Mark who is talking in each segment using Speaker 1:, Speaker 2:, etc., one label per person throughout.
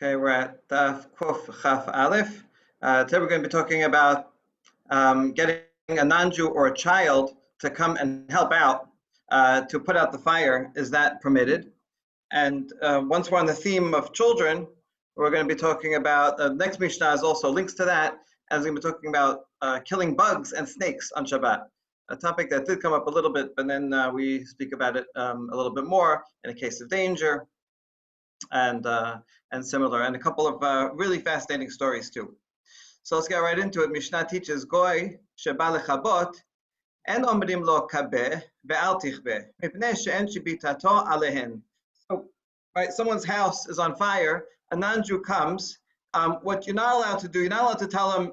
Speaker 1: Okay, we're at Daf Kuf Chaf Aleph. Today we're going to be talking about getting a non-Jew or a child to come and help out to put out the fire. Is that permitted? And once we're on the theme of children, we're going to be talking about, the next Mishnah is also links to that, and we're going to be talking about killing bugs and snakes on Shabbat. A topic that did come up a little bit, but then we speak about it a little bit more in a case of danger and similar, and a couple of really fascinating stories too. So let's get right into it. Mishnah teaches Goy sheba lechabot en omrim lo kabeh ve'al tichbeh mipnei she'en shibitato alehen. So, right, someone's house is on fire. A non-Jew comes. What you're not allowed to do, you're not allowed to tell him,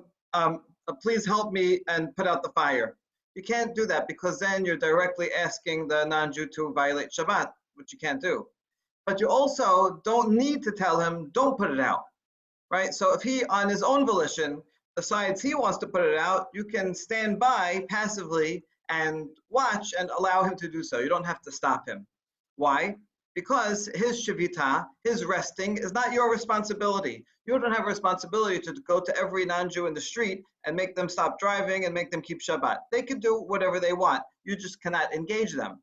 Speaker 1: please help me and put out the fire. You can't do that because then you're directly asking the non-Jew to violate Shabbat, which you can't do. But you also don't need to tell him, don't put it out, right? So if he, on his own volition, decides he wants to put it out, you can stand by passively and watch and allow him to do so. You don't have to stop him. Why? Because his shavita, his resting, is not your responsibility. You don't have a responsibility to go to every non-Jew in the street and make them stop driving and make them keep Shabbat. They can do whatever they want. You just cannot engage them.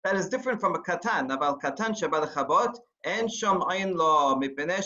Speaker 1: That is different from a katan. Aval katan sheba lechabot en shom'ain lo mipnei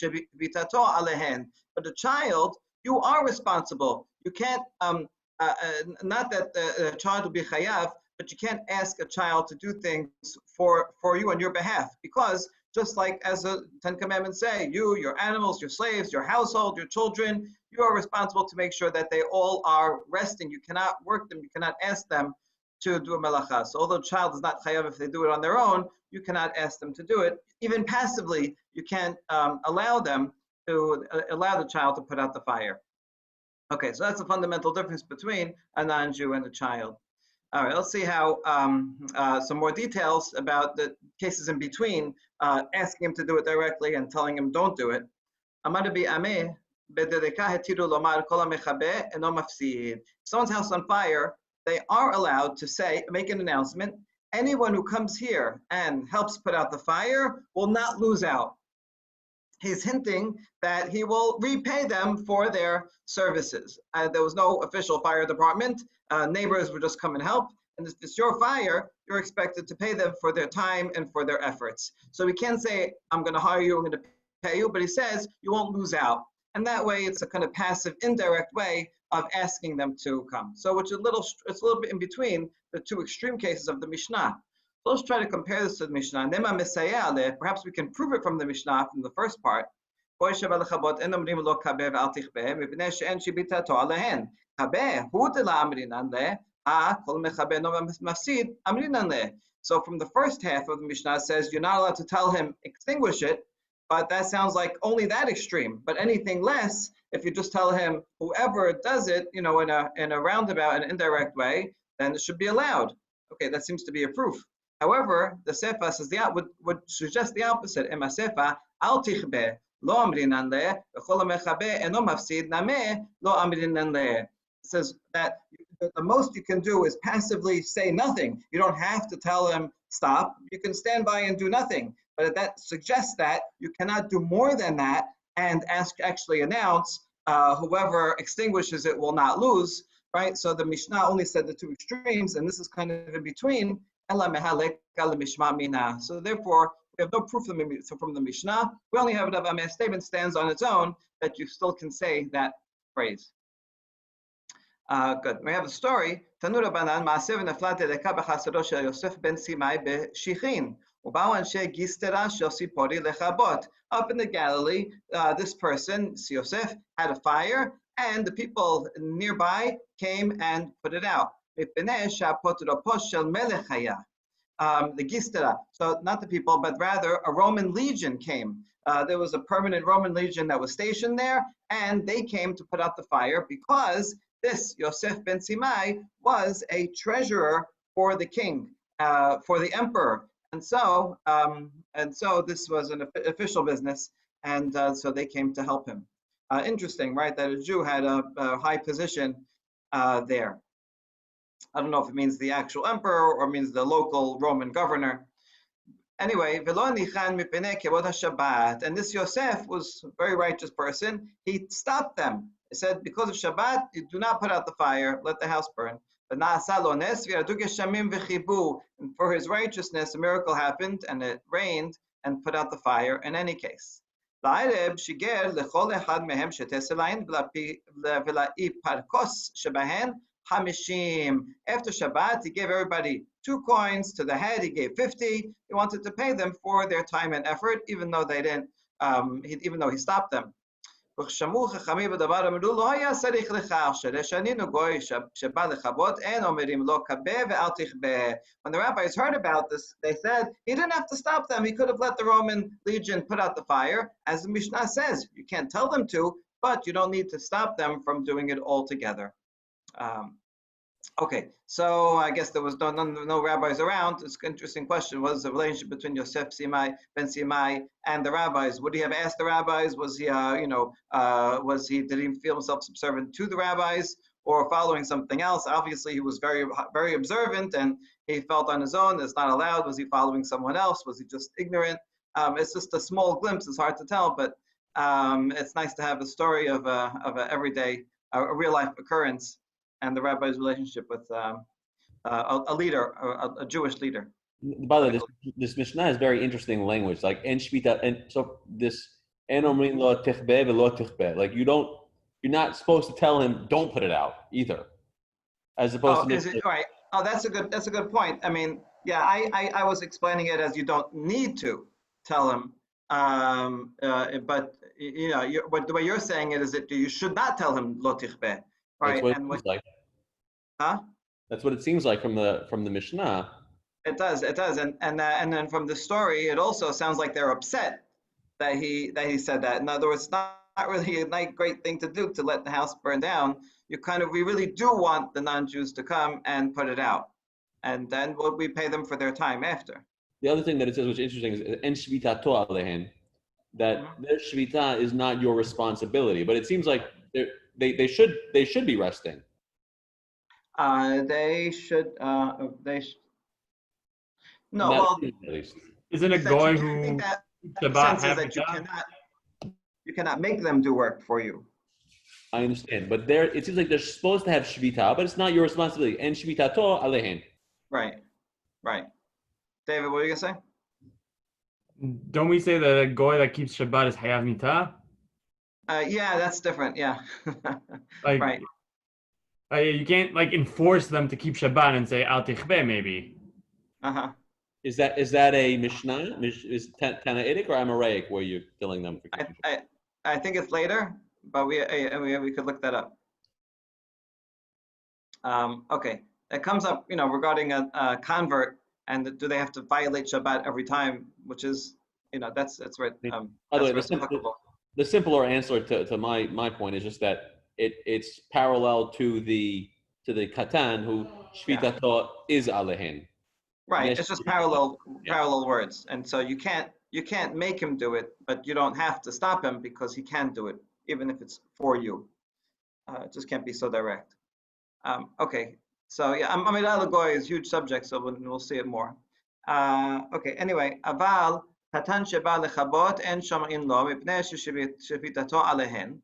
Speaker 1: shevitato alehen. But a child, you are responsible. You can't, not that the child will be chayav, but you can't ask a child to do things for you on your behalf, because just like as the Ten Commandments say, you, your animals, your slaves, your household, your children, you are responsible to make sure that they all are resting. You cannot work them. You cannot ask them to do a melacha. So although the child is not chayav if they do it on their own, you cannot ask them to do it. Even passively, you can't allow them to allow the child to put out the fire. Okay, so that's the fundamental difference between a non-Jew and a child. All right, let's see how some more details about the cases in between, asking him to do it directly and telling him don't do it. Amar bi ameh bedereka hetiru lomar kol hamechabe eno mafsid. Someone's house on fire, they are allowed to say, make an announcement, anyone who comes here and helps put out the fire will not lose out. He's hinting that he will repay them for their services. There was no official fire department. Neighbors would just come and help. And if it's your fire, you're expected to pay them for their time and for their efforts. So he can't say, I'm going to hire you, I'm going to pay you, but he says you won't lose out. And that way, it's a kind of passive, indirect way of asking them to come. So it's a little bit in between the two extreme cases of the Mishnah. So let's try to compare this to the Mishnah. Perhaps we can prove it from the Mishnah, from the first part. So from the first half of the Mishnah, it says you're not allowed to tell him extinguish it, but that sounds like only that extreme. But anything less, if you just tell him whoever does it, in a roundabout and indirect way, then it should be allowed. Okay, that seems to be a proof. However, the Sefa says would suggest the opposite. Ema Sefa al tichbe lo amrinan le v'chol hamechabe eno mafsid nameh lo amrinan le. It says that the most you can do is passively say nothing. You don't have to tell him stop. You can stand by and do nothing. But that suggests that you cannot do more than that and actually announce whoever extinguishes it will not lose, right? So the Mishnah only said the two extremes, and this is kind of in between. So therefore, we have no proof from the Mishnah. We only have a statement stands on its own that you still can say that phrase. Good. We have a story. Tanura banan maasev nefla dedeka b'chasero shel Yosef ben Simai b'shichin. Up in the Galilee, this person, Yosef, had a fire, and the people nearby came and put it out. The Gistera, so not the people, but rather a Roman legion came. There was a permanent Roman legion that was stationed there, and they came to put out the fire because this Yosef ben Simai was a treasurer for the king, for the emperor. And so this was an official business, and so they came to help him. Interesting, right? That a Jew had a high position there. I don't know if it means the actual emperor or means the local Roman governor. Anyway, velo nichan mipnei kavod haShabbat, and this Yosef was a very righteous person. He stopped them. He said, because of Shabbat, you do not put out the fire, let the house burn. And for his righteousness, a miracle happened, and it rained and put out the fire in any case. After Shabbat, he gave everybody 2 coins. To the head, he gave 50. He wanted to pay them for their time and effort, even though they didn't. Even though he stopped them. When the rabbis heard about this, they said he didn't have to stop them. He could have let the Roman legion put out the fire. As the Mishnah says, you can't tell them to, but you don't need to stop them from doing it altogether. Okay, so I guess there was no rabbis around. It's an interesting question. What is the relationship between Yosef ben Simai and the rabbis? Would he have asked the rabbis? Was he, did he feel himself subservient to the rabbis or following something else? Obviously, he was very, very observant, and he felt on his own. It's not allowed. Was he following someone else? Was he just ignorant? It's just a small glimpse. It's hard to tell, but it's nice to have a story of a everyday, a real life occurrence, and the rabbi's relationship with a leader, a Jewish leader.
Speaker 2: By the way, this Mishnah has very interesting language, like en shvita, and so this en omrin lo tichbe velo tichbe. Like you're not supposed to tell him don't put it out either, as opposed to.
Speaker 1: Is it right? Oh, that's a good point. I mean, yeah, I was explaining it as you don't need to tell him, but you know, the way you're saying it is that you should not tell him lo tichbe. Right,
Speaker 2: that's what it seems like.
Speaker 1: Huh?
Speaker 2: That's what it seems like from the Mishnah.
Speaker 1: It does, and then from the story, it also sounds like they're upset that he said that. In other words, it's not really a great thing to do to let the house burn down. We really do want the non-Jews to come and put it out, and then we pay them for their time after.
Speaker 2: The other thing that it says, which is interesting, is en shvita to alehen, that their shvita is not your responsibility, but it seems like they should be resting.
Speaker 1: They should. No, well,
Speaker 3: isn't a guy who
Speaker 1: Shabbat says that you cannot make them do work for you.
Speaker 2: I understand, but it seems like they're supposed to have shvita, but it's not your responsibility. And shvita to alehen.
Speaker 1: Right. David, what are you gonna say?
Speaker 3: Don't we say that a guy that keeps Shabbat is hayav mitah?
Speaker 1: Yeah, that's different. Yeah.
Speaker 3: Right. You can't enforce them to keep Shabbat and say al tichbe maybe.
Speaker 2: Is that a Mishnah? Is Tanaitic or Amoraic where you're killing them for keeping
Speaker 1: Shabbat? I think it's later, but we could look that up. Okay, it comes up regarding a convert, and do they have to violate Shabbat every time? Which is that's right.
Speaker 2: By the way, the simpler answer to my point is just that it's parallel to the katan who shvita to is alehen.
Speaker 1: Right, it's just parallel words, and so you can't make him do it, but you don't have to stop him because he can do it, even if it's for you. It just can't be so direct. Okay, so yeah, Amidah Lagoy is a huge subject, so we'll see it more. Okay, anyway, aval katan sheba lechabot en shamain lo mipnei shevitato alehen.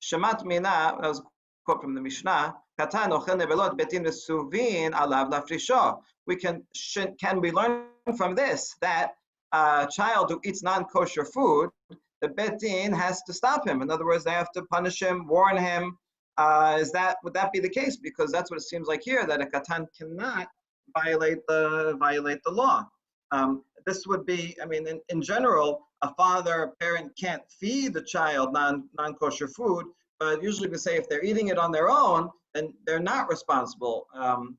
Speaker 1: Shemat mina, that was a quote from the Mishnah. Katan ochel nebelot betin nesuvin alav lafrisho. Can we learn from this that a child who eats non-kosher food, the bet din has to stop him? In other words, they have to punish him, warn him. Would that be the case? Because that's what it seems like here, that a katan cannot violate the law. This would be, in general, a parent can't feed the child non-kosher food, but usually we say if they're eating it on their own, then they're not responsible. Can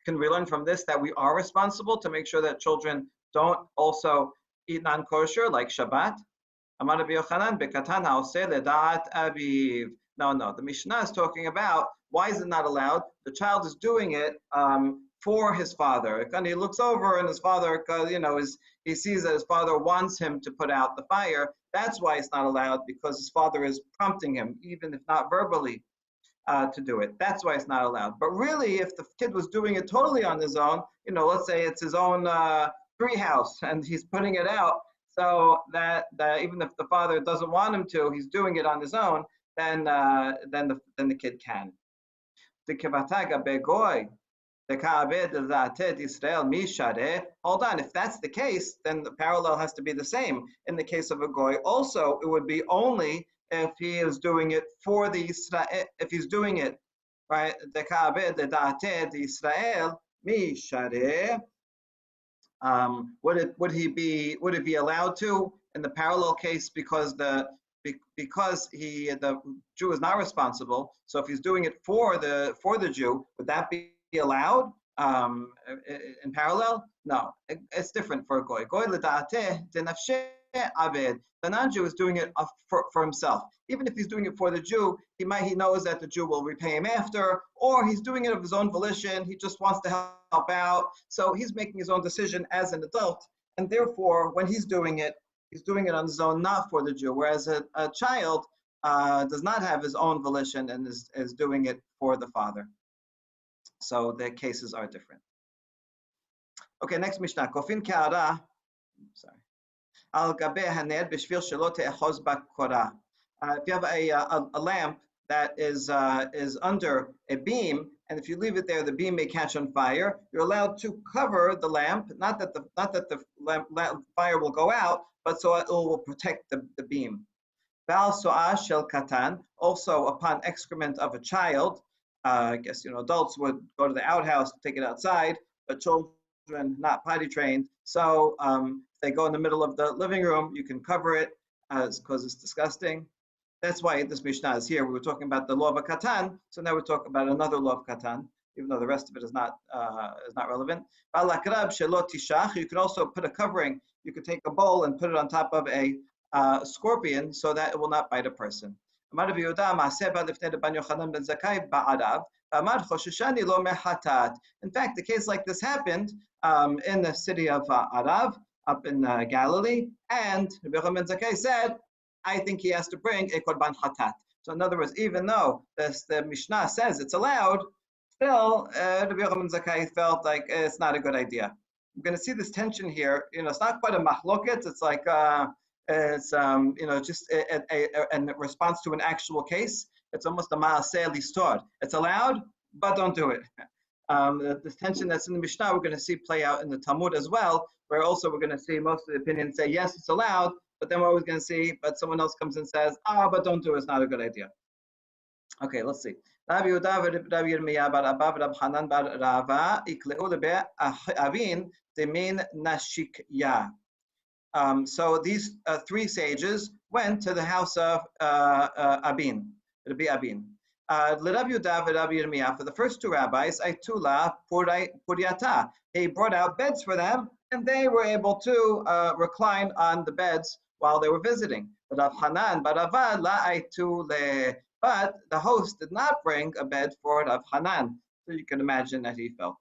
Speaker 1: we learn from this that we are responsible to make sure that children don't also eat non-kosher, like Shabbat? No, the Mishnah is talking about why is it not allowed? The child is doing it for his father. And he looks over and his father, he sees that his father wants him to put out the fire. That's why it's not allowed, because his father is prompting him, even if not verbally, to do it. That's why it's not allowed. But really, if the kid was doing it totally on his own, let's say it's his own treehouse and he's putting it out so that even if the father doesn't want him to, he's doing it on his own, then the kid can. Hold on, if that's the case, then the parallel has to be the same. In the case of a goy, also it would be only if he is doing it for the Israel, if he's doing it, right? Israel mishareh. Would it be allowed to in the parallel case because the Jew is not responsible? So if he's doing it for the Jew, would that be allowed in parallel? No, it's different for a goy. Goy l'da'ateh denafsheh aved. The non-Jew is doing it for himself. Even if he's doing it for the Jew, he knows that the Jew will repay him after, or he's doing it of his own volition. He just wants to help out. So he's making his own decision as an adult, and therefore, when he's doing it on his own, not for the Jew. Whereas a child does not have his own volition and is doing it for the father. So the cases are different. Okay, next Mishnah. Kofin ka'ara. Sorry. Al gabe haned b'shvil shelo te'echos b'kora. If you have a lamp that is under a beam, and if you leave it there, the beam may catch on fire. You're allowed to cover the lamp, not that the fire will go out, but so it will protect the beam. Bal so'ah shel katan. Also, upon excrement of a child, I guess adults would go to the outhouse to take it outside, but children not potty trained. So if they go in the middle of the living room, you can cover it because it's disgusting. That's why this Mishnah is here. We were talking about the law of a katan, so now we're talking about another law of katan, even though the rest of it is not relevant. You could also put a covering. You could take a bowl and put it on top of a scorpion so that it will not bite a person. In fact, a case like this happened in the city of Arav, up in Galilee, and Rabbi Yochanan ben Zakkai said, I think he has to bring a korban hatat. So in other words, even though the Mishnah says it's allowed, still Rabbi Yochanan ben Zakkai felt like it's not a good idea. I'm going to see this tension here. It's not quite a mahloket. It's like just a response to an actual case. It's almost a ma'aseh listor. It's allowed, but don't do it. This tension that's in the Mishnah, we're going to see play out in the Talmud as well, where also we're going to see most of the opinions say, yes, it's allowed, but then we're always going to see, but someone else comes and says, but don't do it, it's not a good idea. Okay, let's see. Rabbi Yehuda Rabbi Yirmiyah bar Abba Rabbi Hanan bar Rava ikleu lebe avin demin nashikya. So these three sages went to the house of Abin, Rabbi Abin. L'Rabbi Yehuda v'Rabbi Yirmiyah, for the first two rabbis, Aitula Puriata. He brought out beds for them, and they were able to recline on the beds while they were visiting. Rav Hanan bar Rava la Aitule. But the host did not bring a bed for Rav Hanan. So you can imagine that he felt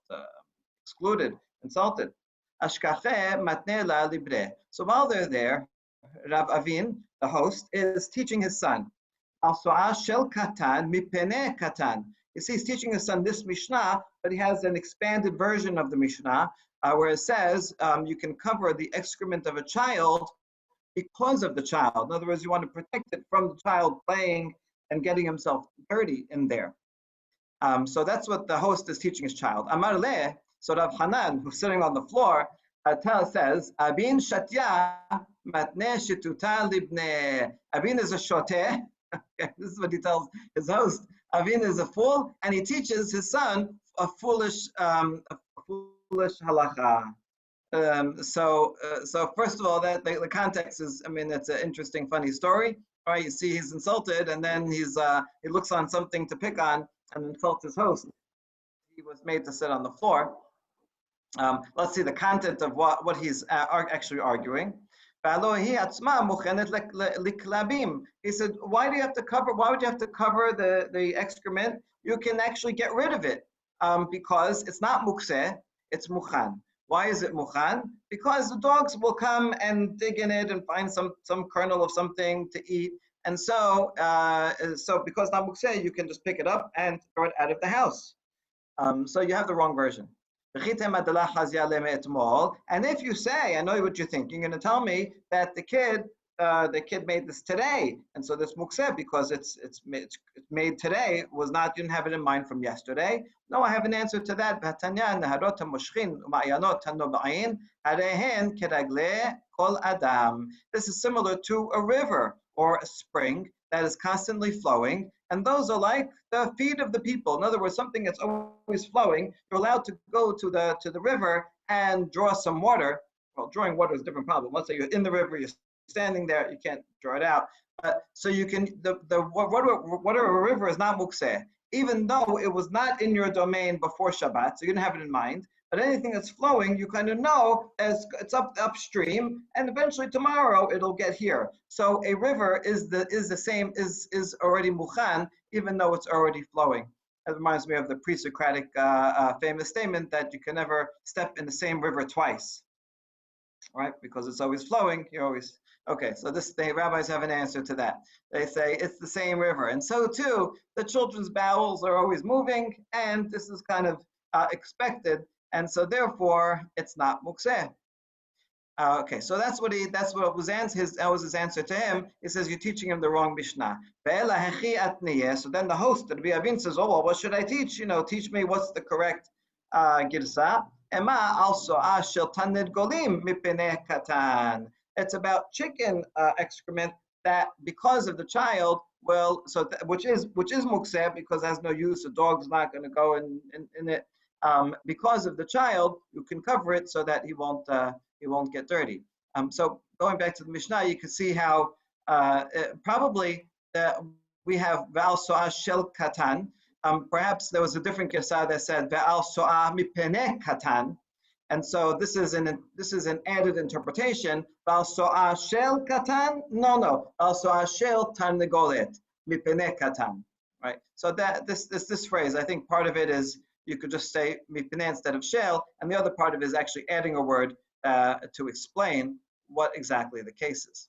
Speaker 1: excluded, insulted. Ashkache matne la libre. So while they're there, Rav Avin, the host, is teaching his son. Al-su'a shel katan mipene katan. You see, he's teaching his son this Mishnah, but he has an expanded version of the Mishnah, where it says you can cover the excrement of a child because of the child. In other words, you want to protect it from the child playing and getting himself dirty in there. So that's what the host is teaching his child. Amar le, so Rav Hanan, who's sitting on the floor, says, Abin shatya matne shituta libne. Abin is a shoteh. This is what he tells his host. Avin is a fool, and he teaches his son a foolish halacha. So first of all, that the context is, it's an interesting, funny story. All right, you see, he's insulted, and then he looks on something to pick on and insults his host. He was made to sit on the floor. Let's see the content of what he's actually arguing. He said, why would you have to cover the excrement? You can actually get rid of it because it's not mukseh, it's mukhan. Why is it mukhan? Because the dogs will come and dig in it and find some kernel of something to eat. And so because not mukseh, you can just pick it up and throw it out of the house. So you have the wrong version. And if you say, I know what you think, you're going to tell me that the kid made this today, and so this mukseh because it's made today was not, didn't have it in mind from yesterday. No, I have an answer to that. This is similar to a river or a spring that is constantly flowing, and those are like the feet of the people. In other words, something that's always flowing. You're allowed to go to the river and draw some water. Well, drawing water is a different problem. Let's say you're in the river, you're standing there, you can't draw it out. So you can, the water of a river is not mukseh, even though it was not in your domain before Shabbat, so you didn't have it in mind. But anything that's flowing, you kind of know as it's upstream, and eventually tomorrow it'll get here. So a river is already mukhan, even though it's already flowing. That reminds me of the pre-Socratic famous statement that you can never step in the same river twice, right? Because it's always flowing. You always okay. So the rabbis have an answer to that. They say it's the same river, and so too the children's bowels are always moving, and this is kind of expected. And so therefore, it's not mukseh. Okay, so that was his answer to him. He says, you're teaching him the wrong Mishnah. So then the host, the Rabbi Avin, says, oh, well, what should I teach? Teach me what's the correct girsa. It's about chicken excrement that because of the child, which is mukseh because it has no use, the dog's not going to go in it. Because of the child, you can cover it so that he won't get dirty. So going back to the Mishnah, you can see how probably we have Ve'al So'ah Shel Katan. Perhaps there was a different Gersa that said Ve'al So'ah Mipene Katan. And so this is an added interpretation. Ve'al So'ah Shel Katan? No. Ve'al So'ah Shel Tarnegolet Mipene Katan. Right? So that this phrase, I think part of it is you could just say mipneh instead of shel, and the other part of it is actually adding a word to explain what exactly the case is.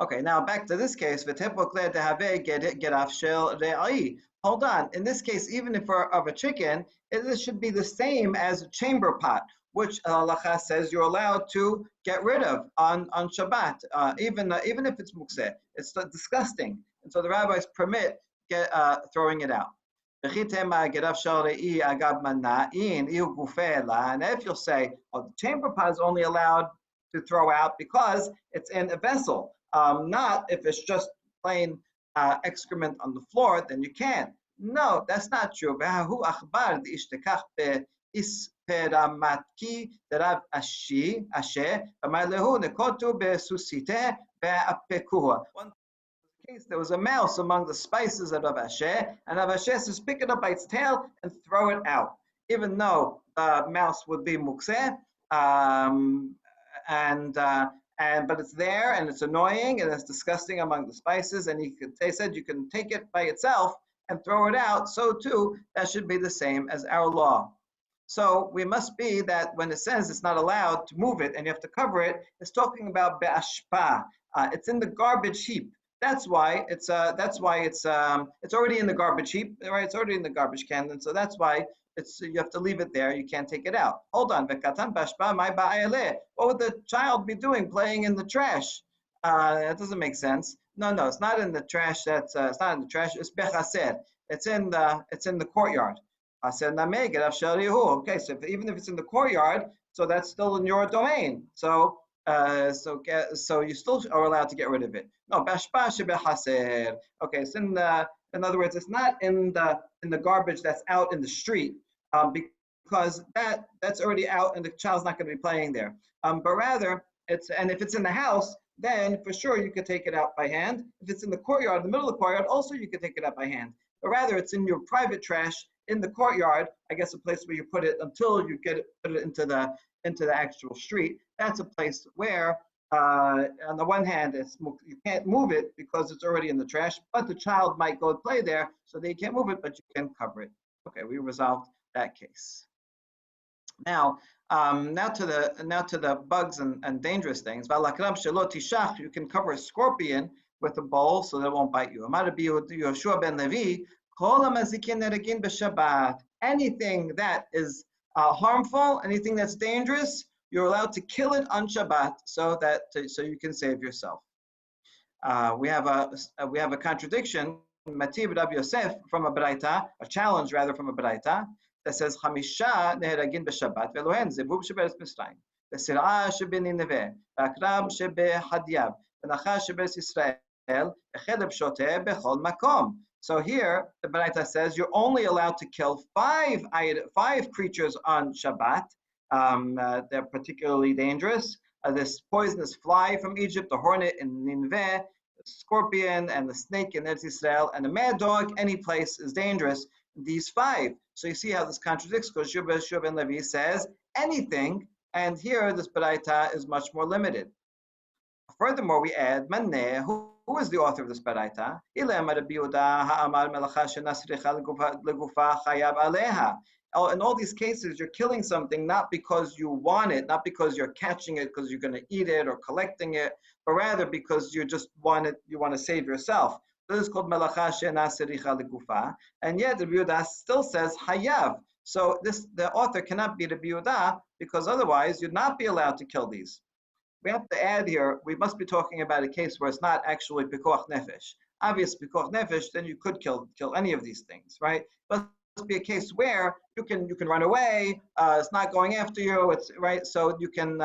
Speaker 1: Okay, now back to this case. Hold on. In this case, even if of a chicken, this should be the same as a chamber pot, which halacha says you're allowed to get rid of on Shabbat, even if it's mukseh. It's disgusting, and so the rabbis permit throwing it out. And if you'll say, oh, the chamber pot is only allowed to throw out because it's in a vessel, not if it's just plain excrement on the floor, then you can't. No, that's not true. There was a mouse among the spices of Rav Asher, and Rav Asher says, pick it up by its tail and throw it out. Even though the mouse would be mukseh, but it's there and it's annoying and it's disgusting among the spices, and they said you can take it by itself and throw it out. So too, that should be the same as our law. So we must be that when it says it's not allowed to move it and you have to cover it, it's talking about be'ashpa. It's in the garbage heap. That's why it's already in the garbage heap, right? It's already in the garbage can, and so that's why you have to leave it there. You can't take it out. Hold on, vekatan bashpa my ba'ayale. What would the child be doing, playing in the trash? That doesn't make sense. No, it's not in the trash. It's not in the trash. It's bechaser. It's in the courtyard. I said okay, so even if it's in the courtyard, so that's still in your domain. So you still are allowed to get rid of it. No, bashpa shebechaser. Okay, it's in other words, it's not in the garbage that's out in the street, because that's already out and the child's not going to be playing there. But rather and if it's in the house, then for sure you could take it out by hand. If it's in the courtyard, in the middle of the courtyard, also you could take it out by hand. But rather, it's in your private trash in the courtyard. I guess a place where you put it until you put it into the actual street. That's a place where, on the one hand, you can't move it because it's already in the trash, but the child might go play there, so they can't move it, but you can cover it. Okay, we resolved that case. Now to the bugs and dangerous things. You can cover a scorpion with a bowl so that it won't bite you. Yoshua ben Levi, anything that is harmful, anything that's dangerous, you're allowed to kill it on Shabbat so you can save yourself. We have a contradiction, Matib Rabbi Yosef from a Braita, a challenge rather from a Braita that says Chamisha neheragin b'Shabbat velohen zebub sheberetz Mitzrayim v'sir'a shebenineveh v'akrab shebehadyav v'nachash sheberetz Yisrael echeleb shoteh bechol makom. So here the Braita says you're only allowed to kill five creatures on Shabbat. They're particularly dangerous. This poisonous fly from Egypt, the hornet in Nineveh, the scorpion and the snake in Eretz Israel, and the mad dog, any place is dangerous. These five. So you see how this contradicts, because Shub ben Levi says anything, and here this Baraita is much more limited. Furthermore, we add Maneh, who is the author of this Baraita? In all these cases, you're killing something not because you want it, not because you're catching it because you're going to eat it or collecting it, but rather because you just want it, you want to save yourself. This is called melacha she'ena sericha legufa, and yet the Rabbi Yehuda still says hayav. So the author cannot be the Rabbi Yehuda because otherwise you'd not be allowed to kill these. We have to add here, we must be talking about a case where it's not actually pikuach nefesh. Obvious pikuach nefesh, then you could kill any of these things, right? But be a case where you can run away. It's not going after you. It's right, so you can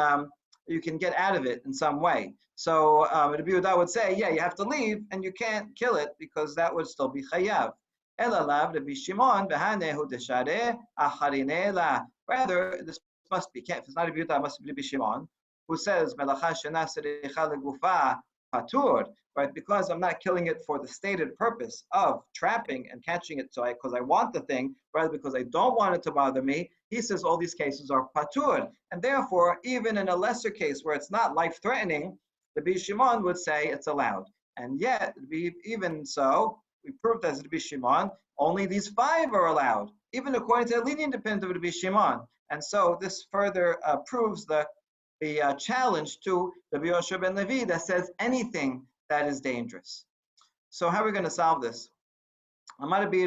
Speaker 1: get out of it in some way. So Rabbi Yehuda would say, yeah, you have to leave, and you can't kill it because that would still be chayav. Elalav Rabbi Shimon behanehu deshareh acharine la. Rather, this must be if it's not Rabbi Yehuda, it must be Rabbi Shimon, who says melacha shena sericha legufa patur. Right, because I'm not killing it for the stated purpose of trapping and catching it, because I want the thing, rather because I don't want it to bother me. He says all these cases are patur, and therefore, even in a lesser case where it's not life-threatening, the Rabbi Shimon would say it's allowed. And yet, even so, we proved that Rabbi Shimon, only these five are allowed, even according to the lenient opinion of Rabbi Shimon. And so this further proves the challenge to Rabbi Yoshua ben Levi that says anything that is dangerous. So how are we going to solve this? How do you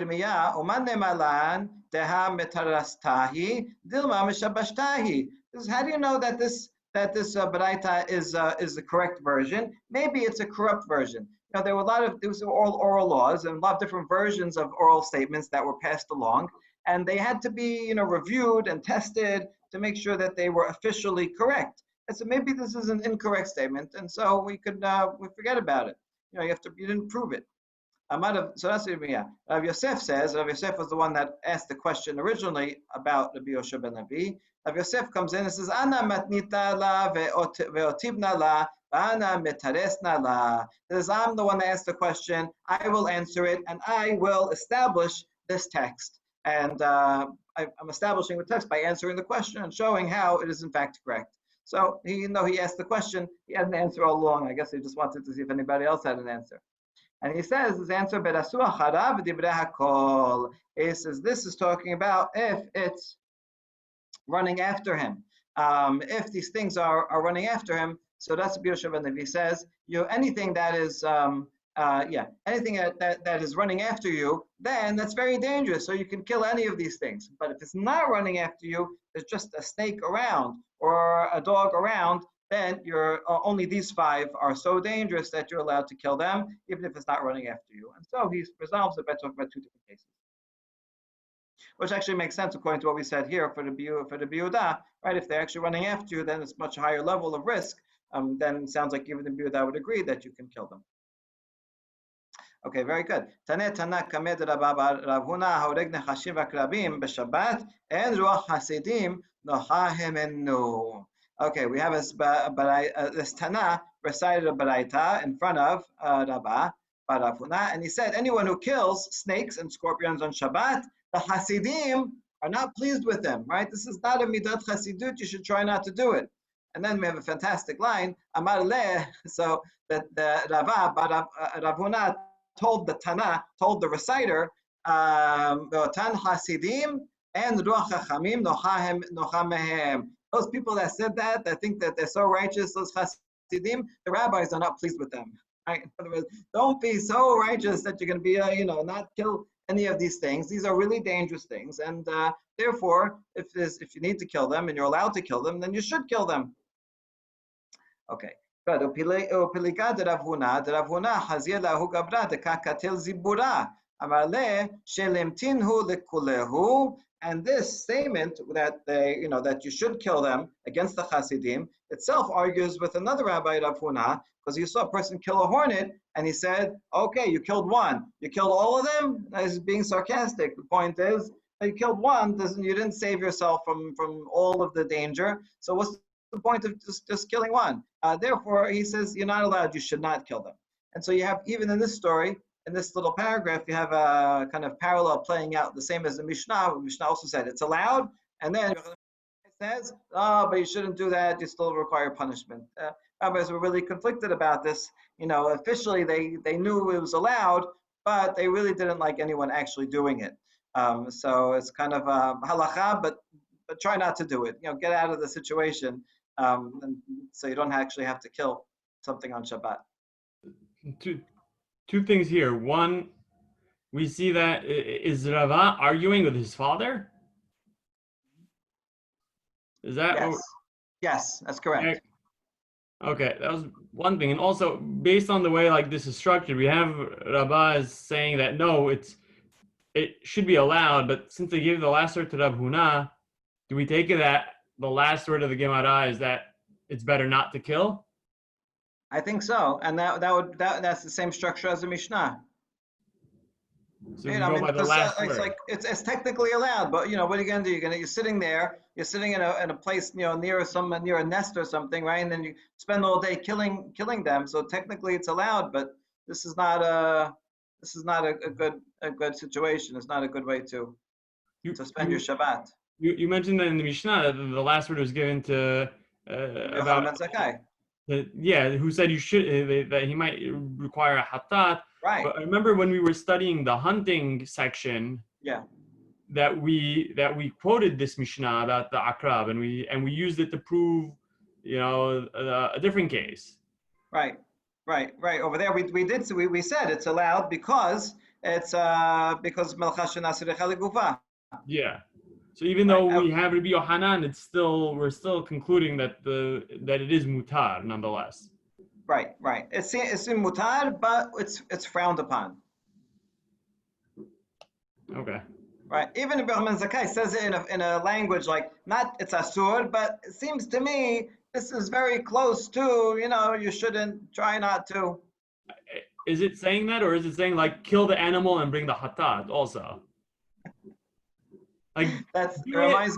Speaker 1: know that this Baraita is the correct version? Maybe it's a corrupt version. There were these were all oral laws and a lot of different versions of oral statements that were passed along, and they had to be reviewed and tested to make sure that they were officially correct. And so maybe this is an incorrect statement, and so we forget about it. You didn't prove it. So that's Rav Yosef says. Rav Yosef was the one that asked the question originally about Rabbi Yoshua ben Levi. Rav Yosef comes in and says, "Ana matnita la ve'otibna la, v'ana metaresna la." Says, I'm the one that asked the question. I will answer it, and I will establish this text. And I'm establishing the text by answering the question and showing how it is in fact correct. So he asked the question, he had an answer all along. I guess he just wanted to see if anybody else had an answer. And he says his answer, he says this is talking about if it's running after him. If these things are running after him, so that's what Yoshua ben Levi says. Anything that is anything that is running after you, then that's very dangerous. So you can kill any of these things. But if it's not running after you, there's just a snake around or a dog around, then only these five are so dangerous that you're allowed to kill them, even if it's not running after you. And so he resolves it by talking about two different cases, which actually makes sense according to what we said here for the Yehuda, right? If they're actually running after you, then it's much higher level of risk. Then it sounds like even the Yehuda would agree that you can kill them. Okay, very good. Tane Tana Kamed Rav Huna Haoreg Nechashim V'Krabim B'Shabbat En Ruach Hasidim Nohahemenu. Okay, we have this Tana recited a Baraita in front of Rav Huna, and he said, anyone who kills snakes and scorpions on Shabbat, the Hasidim are not pleased with them, right? This is not a midat Hasidut. You should try not to do it. And then we have a fantastic line, Amar Leh, so that the Rav Huna told the reciter, Tan Hasidim and Ruach Chachamim Nochamehem. Those people that said that think that they're so righteous, those Hasidim, the rabbis are not pleased with them. Right? In other words, don't be so righteous that you're going to be, not kill any of these things. These are really dangerous things, and therefore, if you need to kill them and you're allowed to kill them, then you should kill them. Okay. Good. Upiliga de Rav Huna hazir lahu gabra de kakatel zibura. Amale shelemtinhu lekulehu. And this statement that that you should kill them against the Hasidim itself argues with another rabbi, Rav Huna, because he saw a person kill a hornet and he said, okay, you killed one. You killed all of them? He's being sarcastic. The point is, you killed one, you didn't save yourself from all of the danger. So what's the point of just killing one? Therefore, he says, you're not allowed, you should not kill them. And so you have, even in this story, in this little paragraph, you have a kind of parallel playing out, the same as the Mishnah. The Mishnah also said it's allowed, and then it says, oh, but you shouldn't do that, you still require punishment. Rabbis were really conflicted about this. Officially they knew it was allowed, but they really didn't like anyone actually doing it. So it's kind of halacha, but try not to do it. Get out of the situation, and so you don't actually have to kill something on Shabbat.
Speaker 3: Two things here. One, we see that is Rava arguing with his father? Is that?
Speaker 1: Yes, that's correct.
Speaker 3: Okay, that was one thing. And also, based on the way this is structured, we have Rava is saying that no, it should be allowed, but since they gave the last word to Rav Huna, do we take it that the last word of the Gemara is that it's better not to kill?
Speaker 1: I think so, and that's the same structure as the Mishnah.
Speaker 3: So the last word.
Speaker 1: It's technically allowed, but what are you going to do? You're sitting there, you're sitting in a place near a nest or something, right? And then you spend all day killing them. So technically it's allowed, but this is not a good situation. It's not a good way to spend your Shabbat.
Speaker 3: You mentioned that in the Mishnah that the last word was given to about
Speaker 1: Zakai.
Speaker 3: Who said you should that he might require a hatat.
Speaker 1: Right.
Speaker 3: But I remember when we were studying the hunting section.
Speaker 1: Yeah.
Speaker 3: That we quoted this Mishnah about the akrab, and we used it to prove, a different case.
Speaker 1: Right. Over there, we said it's allowed because it's because melcha shenasirech legufa.
Speaker 3: Yeah. So even though we have Rabbi Yohanan, we're still concluding that it is mutar nonetheless.
Speaker 1: Right. It's in mutar, but it's frowned upon.
Speaker 3: Okay.
Speaker 1: Right. Even Ibn Zakai says it in a language like not it's asur, but it seems to me this is very close to you shouldn't try not to.
Speaker 3: Is it saying that, or is it saying kill the animal and bring the hatat also?
Speaker 1: It reminds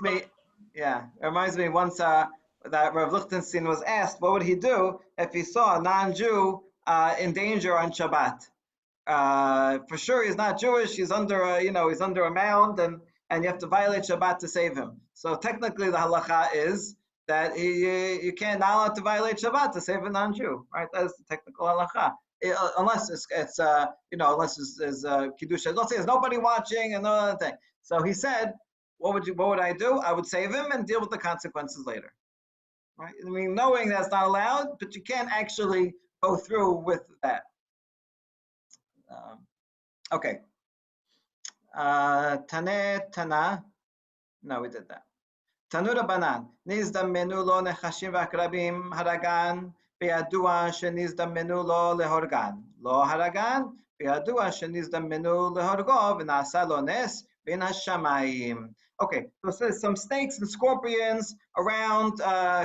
Speaker 1: me once that Rav Lichtenstein was asked what would he do if he saw a non-Jew in danger on Shabbat. For sure he's not Jewish, he's under a mound, and you have to violate Shabbat to save him. So technically the halacha is that you can't not allowed to violate Shabbat to save a non-Jew, right? That is the technical halacha. Unless it's unless there's kiddush. Let's say there's nobody watching and no other thing. So he said, what would I do? I would save him and deal with the consequences later. Right? I mean, knowing that's not allowed, but you can't actually go through with that. Okay. Tana. No, we did that. Tanura banan. Nizdamenu lo nechashim v'akrabim haragan v'yadua shenizdamenu lo lehorgan. Lo haragan v'yadua shenizdamenu lehorgo v'nasa lo nes v'in hashamayim. Okay, so it says some snakes and scorpions around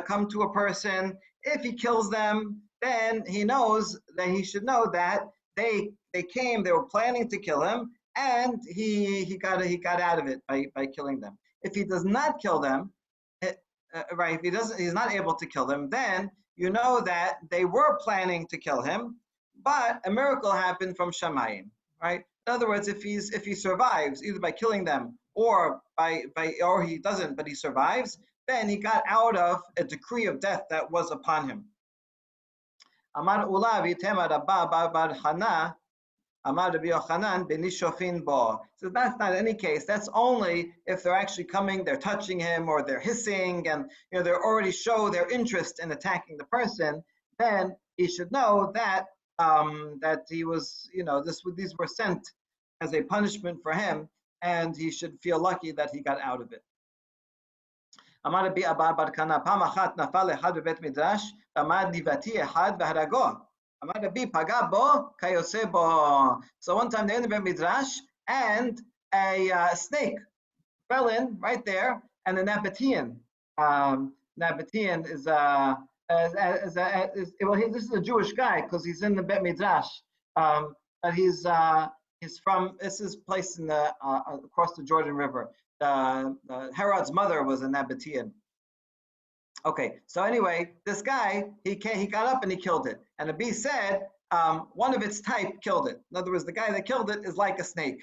Speaker 1: come to a person. If he kills them, then he knows that he should know that they were planning to kill him, and he got out of it by killing them. If he does not kill them, right? If he's not able to kill them, then you know that they were planning to kill him, but a miracle happened from Shamayim, right? In other words, if he survives either by killing them or he doesn't, but he survives, then he got out of a decree of death that was upon him. Amar Ula v'itema Rabba bar Hana, Amar Rabbi Yochanan benishofin bo. So that's not any case. That's only if they're actually coming, they're touching him, or they're hissing, and they already show their interest in attacking the person. Then he should know that that he was, these were sent as a punishment for him, and he should feel lucky that he got out of it. אמר רבי אבא בר קנא, פעם אחת נפל אחד בבית מדרש, ועמד נבטי אחד והרגו. אמר רבי, פגע בו כיוצא בו. So one time they're in the Beit Midrash, and a snake fell in right there, and the Nabatean. Nabatean is this is a Jewish guy because he's in the Beit Midrash, but he's from this is placed in the across the Jordan River. Herod's mother was a Nabatean. Okay, so anyway, this guy he got up and he killed it, and the bee said one of its type killed it. In other words, the guy that killed it is like a snake.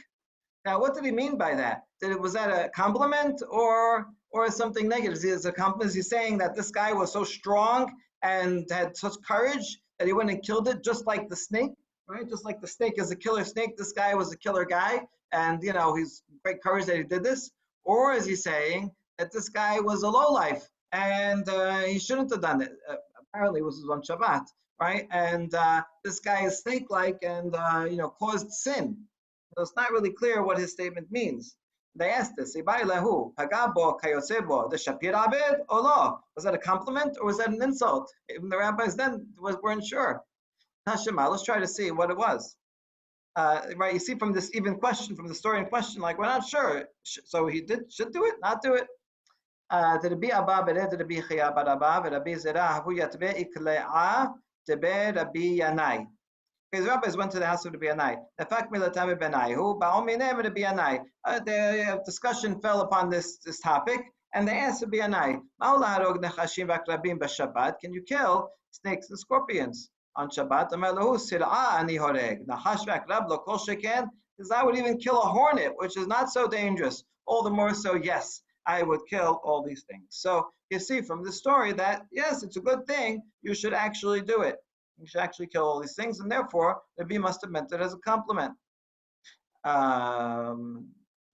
Speaker 1: Now, what did he mean by that? Was that a compliment or something negative? Is a compliment? Is he saying that this guy was so strong and had such courage that he went and killed it, just like the snake, right? Just like the snake is a killer snake, this guy was a killer guy, and he's great courage that he did this. Or is he saying that this guy was a lowlife and he shouldn't have done it? Apparently, it was on Shabbat, right? And this guy is snake-like and caused sin. So it's not really clear what his statement means. They asked this, was that a compliment or was that an insult? Even the rabbis then weren't sure. Hashema, let's try to see what it was. Right, you see from this even question, from the story in question, like we're not sure. So he should do it, not do it. His rabbis went to the house of Rabbi Yanai. The discussion fell upon this topic, and they asked Rabbi Yanai, can you kill snakes and scorpions on Shabbat? Because I would even kill a hornet, which is not so dangerous. All the more so, yes, I would kill all these things. So you see from the story that, yes, it's a good thing. You should actually do it. You should actually kill all these things, and therefore the bee must have meant it as a compliment. Dilma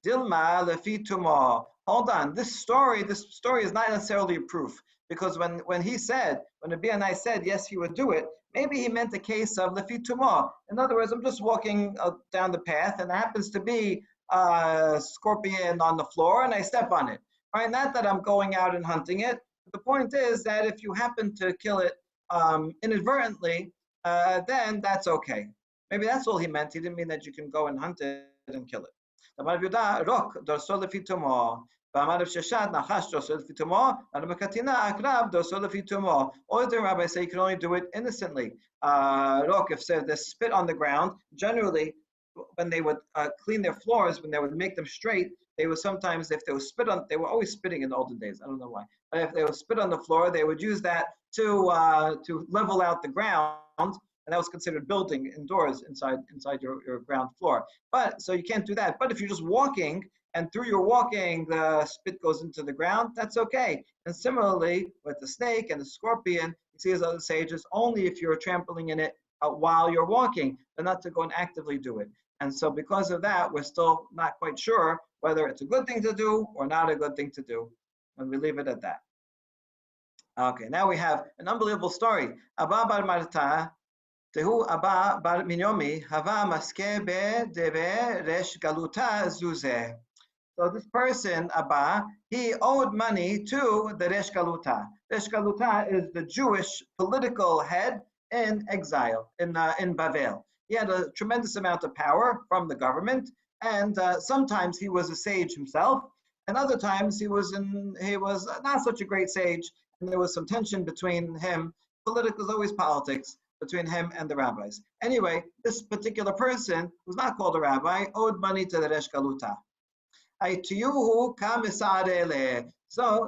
Speaker 1: lefi tumo. Hold on, this story is not necessarily a proof, because when the BNI said yes, he would do it, maybe he meant a case of lefi tumo. In other words, I'm just walking down the path, and there happens to be a scorpion on the floor, and I step on it. Right? Not that I'm going out and hunting it. But the point is that if you happen to kill it inadvertently, then that's okay. Maybe that's all he meant. He didn't mean that you can go and hunt it and kill it. Or the rabbis say you can only do it innocently. If there's spit on the ground, generally when they would clean their floors, when they would make them straight, they would sometimes, if they were they were always spitting in the olden days, I don't know why, but if they would spit on the floor, they would use that to level out the ground, and that was considered building indoors inside your ground floor. But so you can't do that. But if you're just walking, and through your walking the spit goes into the ground, that's okay. And similarly with the snake and the scorpion, you see as other sages, only if you're trampling in it while you're walking, but not to go and actively do it. And so because of that, we're still not quite sure whether it's a good thing to do or not a good thing to do. And we leave it at that. Okay, now we have an unbelievable story. Abba bar Marta, Tehu Abba bar Yomi, Hava maske be debe resh galuta zuze. So this person, Abba, he owed money to the Resh Galuta. Resh Galuta is the Jewish political head in exile in Bavel. He had a tremendous amount of power from the government, and sometimes he was a sage himself, and other times he was not such a great sage, and there was some tension between him. Political is always politics between him and the rabbis. Anyway, this particular person, who's not called a rabbi, owed money to the Resh Galuta. So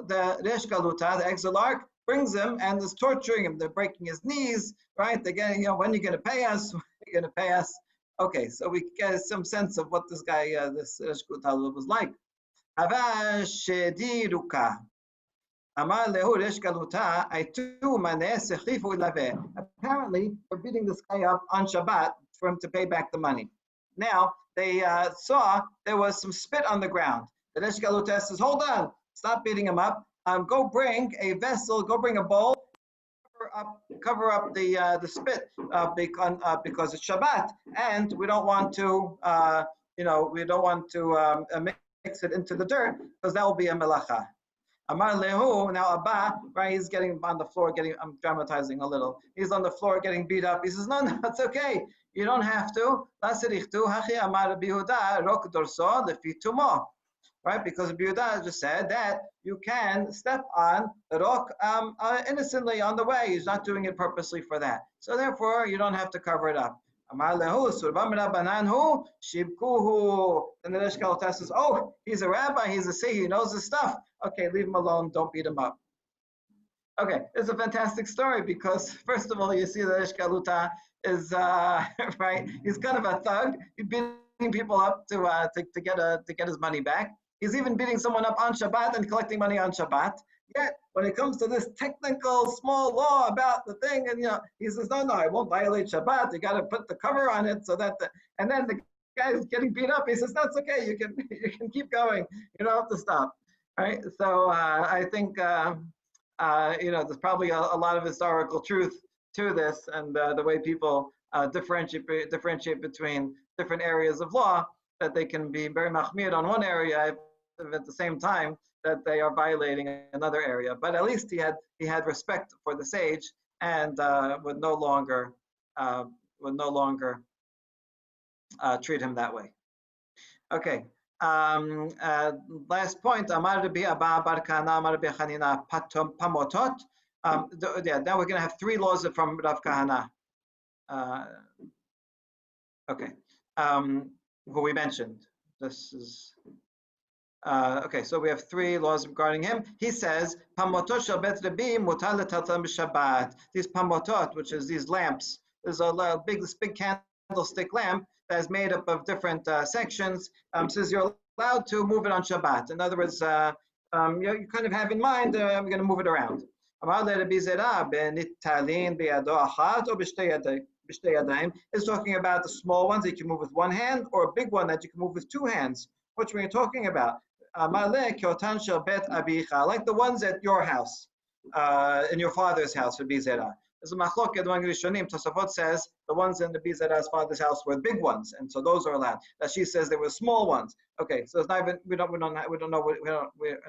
Speaker 1: the Resh Galuta, the exilarch, brings him and is torturing him. They're breaking his knees, right? They're getting, when are you going to pay us? When are you going to pay us? Okay, so we get some sense of what this guy, this Resh Galuta was like. Apparently, they're beating this guy up on Shabbat for him to pay back the money. Now, they saw there was some spit on the ground. The Resh Galuta says, hold on, stop beating him up. Go bring a vessel, go bring a bowl, cover up the spit because it's Shabbat, and we don't want to we don't want to mix it into the dirt because that will be a melacha. Amar lehu, now Abba, right, he's getting on the floor, I'm dramatizing a little. He's on the floor getting beat up. He says, no, it's okay. You don't have to. Right, because Yehuda just said that you can step on the rock innocently on the way. He's not doing it purposely for that. So therefore, you don't have to cover it up. Amar lehu, surbam rabbananhu, shibkuhu. And the Rishka says, oh, he's a rabbi, he's a say, he knows his stuff. Okay, leave him alone, don't beat him up. Okay, it's a fantastic story because first of all, you see the Ishkaluta is right. He's kind of a thug. He's beating people up to get his money back. He's even beating someone up on Shabbat and collecting money on Shabbat. Yet when it comes to this technical small law about the thing, and he says, no, I won't violate Shabbat. You got to put the cover on it so that. And then the guy is getting beat up. He says, that's okay. You can keep going. You don't have to stop. Right. So I think. There's probably a lot of historical truth to this, and the way people differentiate between different areas of law, that they can be very mahmir on one area at the same time that they are violating another area. But at least he had respect for the sage and would no longer treat him that way. Okay. Last point. Amar Rabbi Abba bar Kahana, Amar Rabbi Chanina pamotot. Now we're going to have three laws from Rav Kahana. Okay, who we mentioned. This is okay. So we have three laws regarding him. He says pamotot shel bet Rabbi mutar letaltal b'Shabbat. These pamotot, which is these lamps. There's a big candlestick lamp that is made up of different sections. Says you're allowed to move it on Shabbat. In other words, you kind of have in mind, I'm going to move it around. Is talking about the small ones that you can move with one hand, or a big one that you can move with two hands. Which we're talking about. Like the ones at your house, in your father's house, Rabbi Zera. There's a machloked among Rishonim. Tosafot says the ones in the Bizera's father's house were big ones, and so those are allowed. That she says there were small ones. Okay, so it's not even we're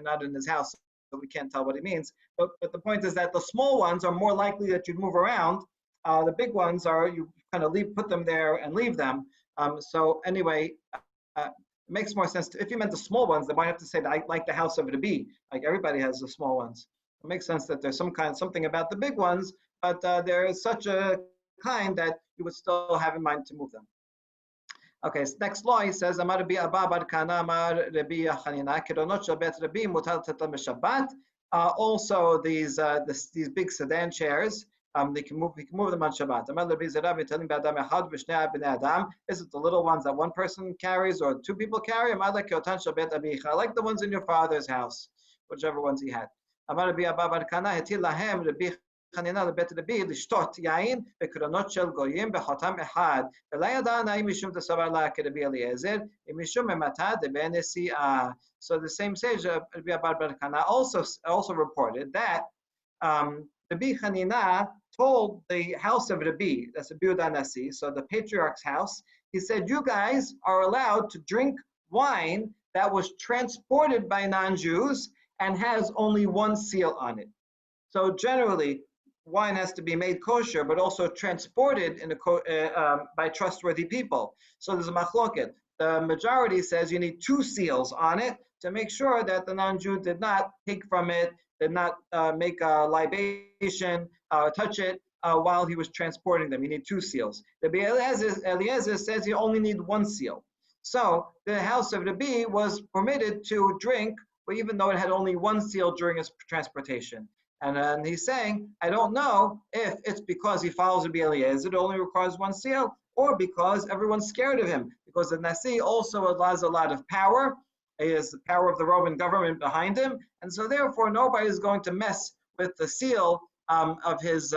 Speaker 1: not in his house, so we can't tell what it means. But the point is that the small ones are more likely that you'd move around. The big ones are you kind of put them there and leave them. So anyway, it makes more sense if you meant the small ones. Then why have to say that like the house of Rabbi? Like everybody has the small ones. It makes sense that there's something about the big ones. But there is such a kind that you would still have in mind to move them. Okay, so next law he says, Amar Rabbi Abba bar Kahana, Amar Rabbi Chanina, Kedonot shel bet Rabbi mutar letaltal b'Shabbat. Also, these big sedan chairs, he can move them on Shabbat. Amar Rabbi Zera v'telim b'adam echad v'shnei b'nei adam. Is it the little ones that one person carries or two people carry? Amar keotan shel bet abicha, like the ones in your father's house, whichever ones he had. Amar Rabbi Abba bar Kahana, hetil lahem Rabbi חנינה לבית רבי לשתות יין בקרנות של גויים בחותם אחד ולא ידענה אם משום דסבר לה כרבי אליעזר אם משום ממתא דבי נשיאה. So the same sage, Rabbi Abba bar Kahana, also reported that Rabbi Chanina told the house of Rabbi, that's Rabbi Yehuda Nasi, so the patriarch's house, he said, you guys are allowed to drink wine that was transported by non-Jews and has only one seal on it. So generally, wine has to be made kosher, but also transported by trustworthy people. So there's a machloket. The majority says you need two seals on it to make sure that the non-Jew did not take from it, did not make a libation, touch it while he was transporting them. You need two seals. Rabbi Eliezer says you only need one seal. So the house of Rabbi was permitted to drink, but even though it had only one seal during its transportation. And he's saying, I don't know if it's because he follows Rabbi Eliezer, it only requires one seal, or because everyone's scared of him, because the Nasi also has a lot of power. He has the power of the Roman government behind him, and so therefore nobody is going to mess with the seal of his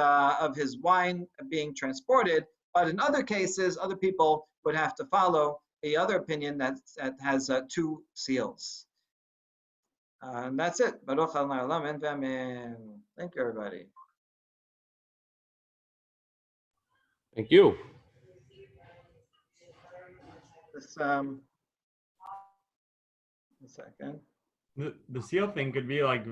Speaker 1: wine being transported. But in other cases, other people would have to follow the other opinion that has two seals. And that's it. Baruch Adonai Olam, amen. Thank you, everybody.
Speaker 2: Thank you.
Speaker 1: This second.
Speaker 3: The seal thing could be like